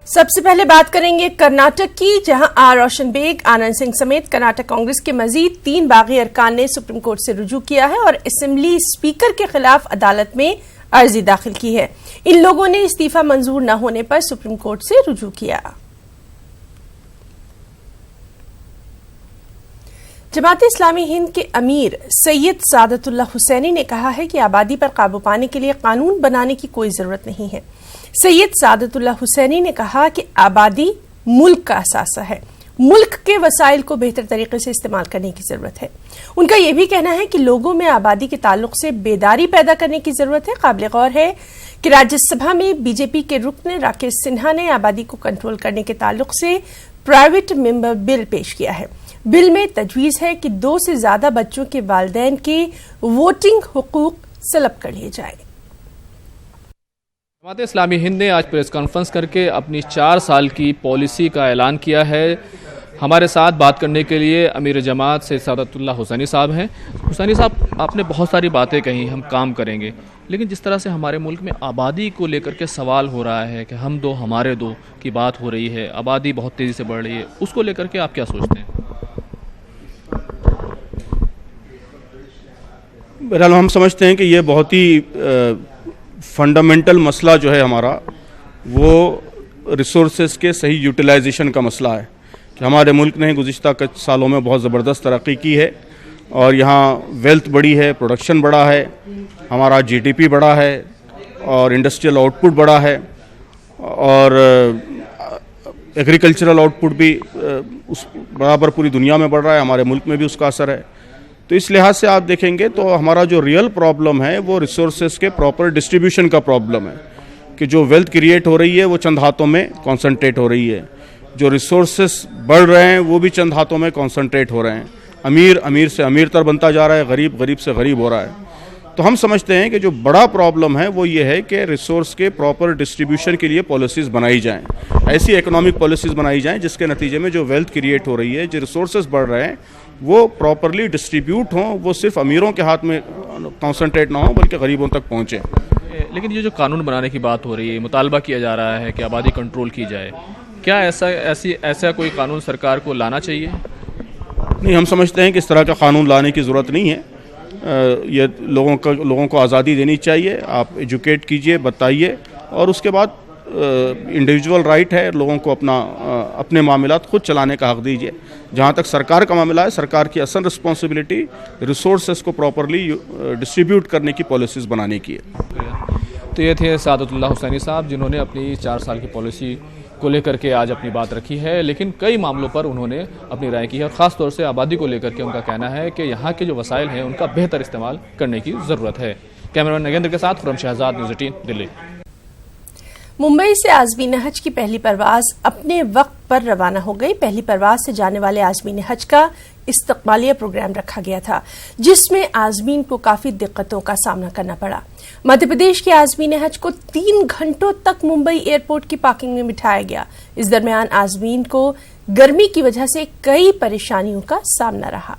سب سے پہلے بات کریں گے کرناٹک کی، جہاں آر روشن بیگ، آنند سنگھ سمیت کرناٹک کانگریس کے مزید 3 باغی ارکان نے سپریم کورٹ سے رجوع کیا ہے اور اسمبلی اسپیکر کے خلاف عدالت میں عرضی داخل کی ہے۔ ان لوگوں نے استعفی منظور نہ ہونے پر سپریم کورٹ سے رجوع کیا۔ جماعت اسلامی ہند کے امیر سید سعادت اللہ حسینی نے کہا ہے کہ آبادی پر قابو پانے کے لیے قانون بنانے کی کوئی ضرورت نہیں ہے۔ سید سعادت اللہ حسینی نے کہا کہ آبادی ملک کا اثاثہ ہے، ملک کے وسائل کو بہتر طریقے سے استعمال کرنے کی ضرورت ہے۔ ان کا یہ بھی کہنا ہے کہ لوگوں میں آبادی کے تعلق سے بیداری پیدا کرنے کی ضرورت ہے۔ قابل غور ہے کہ راجیہ سبھا میں بی جے پی کے رکن راکیش سنہا نے آبادی کو کنٹرول کرنے کے تعلق سے پرائیویٹ ممبر بل پیش کیا ہے۔ بل میں تجویز ہے کہ 2 سے زیادہ بچوں کے والدین کے ووٹنگ حقوق سلب کر لیے جائیں۔ جماعت اسلامی ہند نے آج پریس کانفرنس کر کے اپنی 4 سال کی پالیسی کا اعلان کیا ہے۔ ہمارے ساتھ بات کرنے کے لیے امیر جماعت سید سعادت اللہ حسینی صاحب ہیں۔ حسینی صاحب، آپ نے بہت ساری باتیں کہیں، ہم کام کریں گے، لیکن جس طرح سے ہمارے ملک میں آبادی کو لے کر کے سوال ہو رہا ہے کہ ہم دو ہمارے دو کی بات ہو رہی ہے، آبادی بہت تیزی سے بڑھ رہی ہے، اس کو لے کر کے آپ کیا سوچتے ہیں؟ بہرحال ہم سمجھتے ہیں کہ یہ بہت ہی فنڈامنٹل مسئلہ جو ہے ہمارا، وہ ریسورسز کے صحیح یوٹیلائزیشن کا مسئلہ ہے کہ ہمارے ملک نے گزشتہ کچھ سالوں میں بہت زبردست ترقی کی ہے اور یہاں ویلتھ بڑی ہے، پروڈکشن بڑا ہے، ہمارا جی ڈی پی بڑا ہے اور انڈسٹریل آؤٹ پٹ بڑا ہے اور ایگریکلچرل آؤٹ پٹ بھی اس برابر پوری دنیا میں بڑھ رہا ہے، ہمارے ملک میں بھی اس کا اثر ہے۔ تو اس لحاظ سے آپ دیکھیں گے تو ہمارا جو ریئل پرابلم ہے وہ ریسورسز کے پراپر ڈسٹریبیوشن کا پرابلم ہے کہ جو ویلتھ کریٹ ہو رہی ہے وہ چند ہاتھوں میں کانسنٹریٹ ہو رہی ہے، جو ریسورسز بڑھ رہے ہیں وہ بھی چند ہاتھوں میں کانسنٹریٹ ہو رہے ہیں، امیر سے امیر تر بنتا جا رہا ہے، غریب سے غریب ہو رہا ہے۔ تو ہم سمجھتے ہیں کہ جو بڑا پرابلم ہے وہ یہ ہے کہ ریسورس کے پراپر ڈسٹریبیوشن کے لیے پالیسیز بنائی جائیں، ایسی اکنامک پالیسیز بنائی جائیں جس کے نتیجے میں جو ویلتھ کریٹ ہو رہی ہے، جو ریسورسز بڑھ رہے ہیں، وہ پراپرلی ڈسٹریبیوٹ ہوں، وہ صرف امیروں کے ہاتھ میں کانسنٹریٹ نہ ہوں بلکہ غریبوں تک پہنچیں۔ لیکن یہ جو قانون بنانے کی بات ہو رہی ہے، مطالبہ کیا جا رہا ہے کہ آبادی کنٹرول کی جائے، کیا ایسا کوئی قانون سرکار کو لانا چاہیے؟ نہیں، ہم سمجھتے ہیں کہ اس طرح کا قانون لانے کی ضرورت نہیں ہے۔ یہ لوگوں کو آزادی دینی چاہیے، آپ ایجوکیٹ کیجئے، بتائیے، اور اس کے بعد انڈیویجول رائٹ ہے لوگوں کو اپنے معاملات خود چلانے کا حق دیجیے۔ جہاں تک سرکار کا معاملہ ہے، سرکار کی اصل رسپانسبلٹی ریسورسز کو پراپرلی ڈسٹریبیوٹ کرنے کی پالیسیز بنانے کی ہے۔ تو یہ تھے سعادت اللہ حسینی صاحب، جنہوں نے اپنی 4 سال کی پالیسی کو لے کر کے آج اپنی بات رکھی ہے، لیکن کئی معاملوں پر انہوں نے اپنی رائے کی ہے اور خاص طور سے آبادی کو لے کر کے ان کا کہنا ہے کہ یہاں کے جو وسائل ہیں ان کا بہتر استعمال کرنے کی ضرورت ہے۔ کیمرمین نگیندر کے ساتھ خرم شہزاد، نیوز 18 دلی۔ ممبئی سے عازمین حج کی پہلی پرواز اپنے وقت پر روانہ ہو گئی۔ پہلی پرواز سے جانے والے عازمین حج کا استقبالیہ پروگرام رکھا گیا تھا، جس میں عازمین کو کافی دقتوں کا سامنا کرنا پڑا۔ مدھیہ پردیش کے عازمین حج کو 3 گھنٹوں تک ممبئی ایئرپورٹ کی پارکنگ میں بٹھایا گیا۔ اس درمیان عازمین کو گرمی کی وجہ سے کئی پریشانیوں کا سامنا رہا۔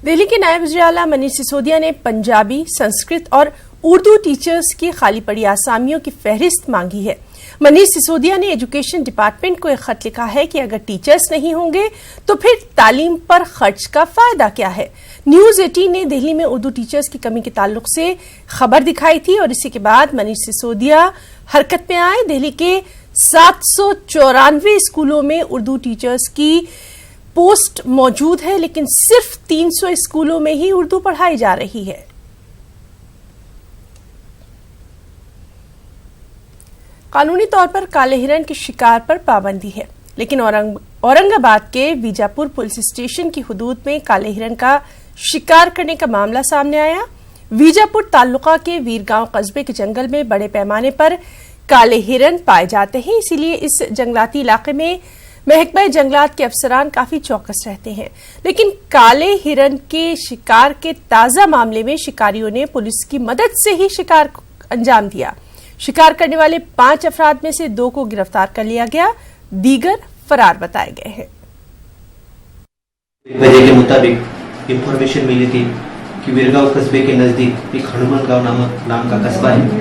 دہلی کے نائب وزیر اعلیٰ منیش سسودیا نے پنجابی، سنسکرت اور اردو ٹیچرز کی خالی پڑی آسامیوں کی فہرست مانگی ہے۔ منیش سسودیا نے ایجوکیشن ڈپارٹمنٹ کو ایک خط لکھا ہے کہ اگر ٹیچرز نہیں ہوں گے تو پھر تعلیم پر خرچ کا فائدہ کیا ہے۔ نیوز 18 نے دہلی میں اردو ٹیچرز کی کمی کے تعلق سے خبر دکھائی تھی اور اسی کے بعد منیش سسودیا حرکت میں آئے۔ دہلی کے 794 اسکولوں میں اردو ٹیچرز کی پوسٹ موجود ہے، لیکن صرف 300 اسکولوں میں ہی اردو پڑھائی جا رہی ہے۔ قانونی طور پر کالے ہرن کے شکار پر پابندی ہے، لیکن اورنگ آباد کے ویجاپور پولیس اسٹیشن کی حدود میں کالے ہرن کا شکار کرنے کا معاملہ سامنے آیا۔ ویجاپور تعلقہ کے ویرگاؤں قصبے کے جنگل میں بڑے پیمانے پر کالے ہرن پائے جاتے ہیں، اسی لیے اس جنگلاتی علاقے میں محکمہ جنگلات کے افسران کافی چوکس رہتے ہیں۔ لیکن کالے ہرن کے شکار کے تازہ معاملے میں شکاریوں نے پولیس کی مدد سے ہی شکار انجام دیا۔ شکار کرنے والے 5 افراد میں سے 2 کو گرفتار کر لیا گیا، دیگر فرار بتائے گئے ہیں۔ بجے کے مطابق انفارمیشن ملی تھی کہ ویرگاؤں قصبے کے نزدیک ایک ہنومان گاؤں نام کا قصبہ ہے،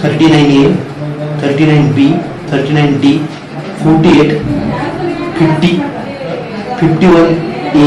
39A, 39B, 39D, 48, 50, 51A